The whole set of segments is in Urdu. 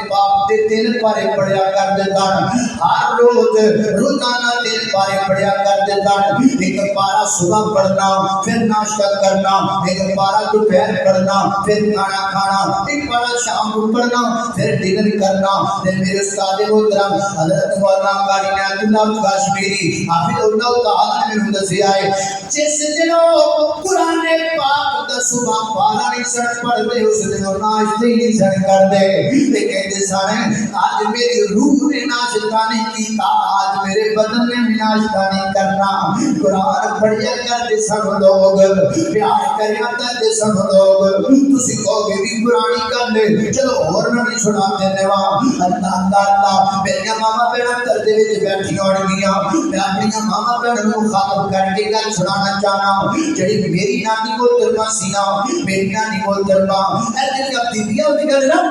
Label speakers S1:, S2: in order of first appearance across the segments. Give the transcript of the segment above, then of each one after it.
S1: پاک دے 3 پارے پڑھیا کرتے سن. ہر روز روزانہ 3 پارے پڑھیا کرتے سن. ایک پارا صبح پڑھنا پھر ناشتہ کرنا, ایک پارا دوپہر پڑھنا پھر کھانا کھانا, ایک پارا شام کو پڑھنا پھر ڈنر کرنا. میرے استاد محترم حضرت مولانا قاری عنایت اللہ کشمیری حافظ اللہ تعالی نے دسیا ہے جس دن قرآن پاک دا صبح پارا نہیں سن پڑھتے اس دن ناشتے ہی نہیں سن کرتے. تے کہتے سن آج میری روح نے ناشتہ نہیں کیتا, آج میرے بدن نے بھی ناشتہ نہیں کرنا. قرآن پڑھیا کرتے سن لوگ, پیار کریا کرتے سن لوگ. تسی کہو گے بھی پرانی کر لے, چلو اور نہ سنا دینے وا. اللہ اللہ اللہ میرے ماما بہن تردے وچ بیٹھی ہون گیاں, میں اپنی ماما بہن نوں مخاطب کر کے گل سنانا چاہنا. جڑی میری نانی محترمہ سی نا, میری نانی محترمہ اے جڑی بیبیاں دی گل نا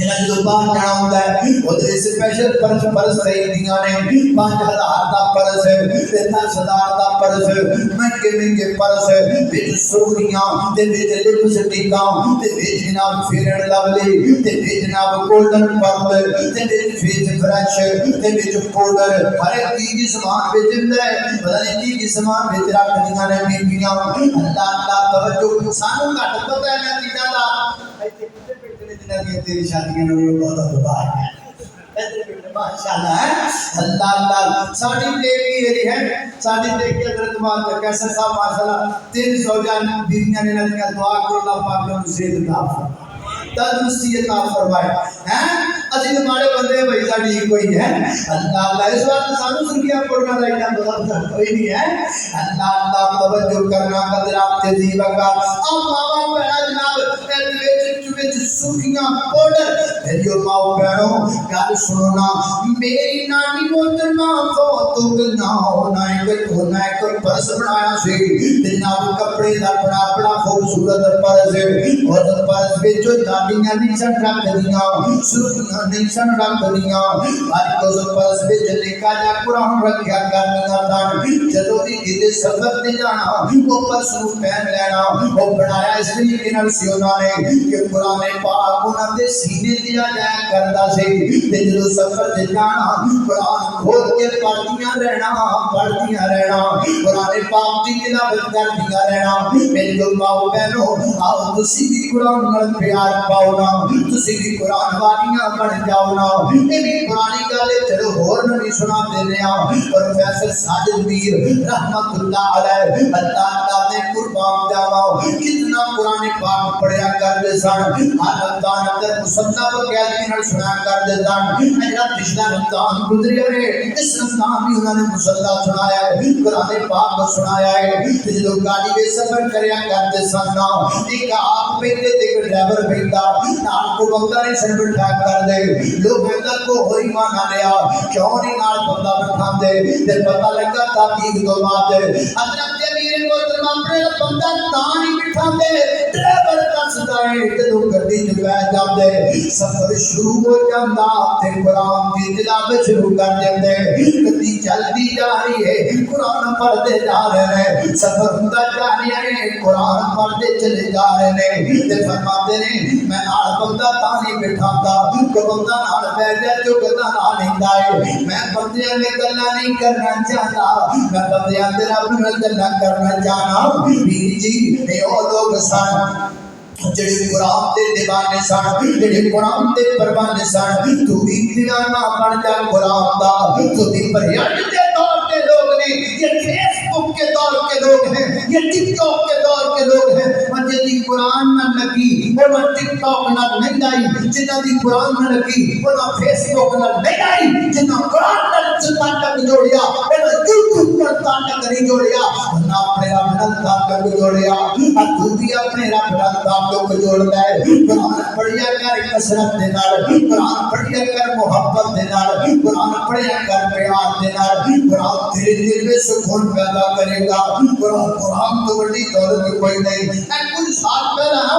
S1: جو باہر جانا ہوتا ہے ادھر اسپیشل پرس خریدیاں نے. 5000 دا پرس, 10,000 دا پرس, مہنگے مہنگے پرس, وچ سوڑیاں تے وچ لپسٹکاں تے وچ جناب فیئر اینڈ لولی تے وچ جناب گولڈن پرل تے وچ فیس فریش تے وچ پاؤڈر, ہر ایک چیز سامان وچ ہوندا ہے. پتہ نہیں کی سامان وچ رکھ دیاں نے بیبییاں. اللہ اللہ توجہ, سانوں گھٹ پتہ ہے میں چیزاں دا. تیری شادی میں بہت بتا ہے ماشاءاللہ ہے. اللہ اللہ ساڑی بیٹی یہ ہے, ساڑی بیٹی حضرت مولانا کیسر صاحب ماشاءاللہ 300 جان بیویاں نے نہ دعا کرو اللہ پاک نے ان سے عطا فرمائے, تندرستی عطا فرمائے ہیں. اسی ہمارے بندے بھائی ساڑی کوئی ہے. اللہ اللہ اس وقت سانو سنگیا پڑھنا رہتا بہت کوئی نہیں ہے. اللہ اللہ توجہ کرنا قدرات تہذیب کا اب ماما بہنا جناب سرخیاں پاؤڈر. میری ماں بہنوں گل سنو نا, میری نانی محترمہ فوت نہ ہونا ایک پرس بنایا سی جناب کپڑے دا بڑا بڑا خوبصورت پرس. اور پرس وچ دادیاں نہیں سن رکھ دیاں, سرخیاں نہیں سن رکھ دیاں, ہر اس پرس وچ لکھا جا قرآن رکھیا کرنیاں سن. جدوں بھی کتے سفر تے جانا وہ پرس نوں پہن لینا. وہ بنایا اس طریقے نال سی انہاں نے کہ قرآن پاک انہاں دے سینے تے آ جایا کردا سی. تے جدوں سفر تے جانا قرآن کھول کے پڑھدیاں رہنا قرآن پاک دی تلاوت کردیاں رہنا. میری ماں بہنوں آؤ تسی بھی قرآن نال پیار پاؤ نا, تسی بھی قرآن والیاں بن جاؤ نا. یہ بھی پرانی گل ہے, چلو ہور نہیں سنا دینے آ. پروفیسر ساجد میر رحمت اللہ علیہ اللہ اللہ نے قربان جاوا کتنا قرآن پاک پڑھیا کرتے سن. ہر رمضان اندر مصنف قیادی نال سنا کرتے سن. میرا پچھلا رمضان گزریا ہے, اس رمضان بھی انہوں نے مصنف سنایا ہے, قرآن پاک سنایا ہے. جدوں گاڑی میں سفر کریا کرتے سن نا, ایک آپ بیٹھے تے ایک ڈرائیور بیٹھا نال کو بندہ نہیں سن بٹھا کر دے. لوگ اندر کو ہوئی مانا لیا کیوں نہیں نال بندہ بٹھا دے. تے پتہ لگا تحقیق تو بعد حضرت امیر محترم اپنے بندہ تاں نہیں بٹھا دے, ڈرائیور دسدا ہے جدوں گڈی چ بیٹھ جاندے سفر شروع ہو جاندا تے قرآن دی تلاوت شروع کر دیندے. گڈی چلدی جا رہی ہے قرآن پڑھتے جا رہے ہیں, سفر ہوندا جا رہا ہے قرآن پڑھتے چلے جا رہے ہیں. تے فرماتے ہیں میں نال بندہ تاں نہیں بٹھاتا کہ بندہ نال بیٹھ جائے جو گلا نال لیندا ہے. میں بندیاں نے گلاں نہیں کرنا چاہتا, میں بندیاں دے رب نال گلاں کرنا چاہنا. ویر جی اے او لوگ سن جڑے قرآن دے دیوانے سن, جڑے قرآن دے پروانے سن. تو بھی دیوانہ بن جا قرآن دا. تو بھی پریاج دے دور کے لوگ نے, یہ فیس بک کے دور کے لوگ ہیں, یہ ٹک ٹاک کے دور کے لوگ ہیں. مجھے دی قرآن نہ لگی وہ ٹک ٹاک نہ نہیں آئی, جنہ دی قرآن نہ لگی وہ فیس بک نہ نہیں آئی, جنہ قرآن نہ تعلق جوڑیا وہ یوٹیوب پر تعلق نہیں جوڑیا, نہ اپنے رب نال تعلق جوڑیا. تو بھی اپنے رب نال تعلق جوڑنا ہے. قرآن پڑھیا کر کثرت دے نال, قرآن پڑھیا کر محبت دے نال, قرآن پڑھیا کر پیار دے نال. قرآن تیرے دل میں سکون پیدا کرے گا. قرآن تو بڑی دولت کوئی نہیں. کچھ سال پہلا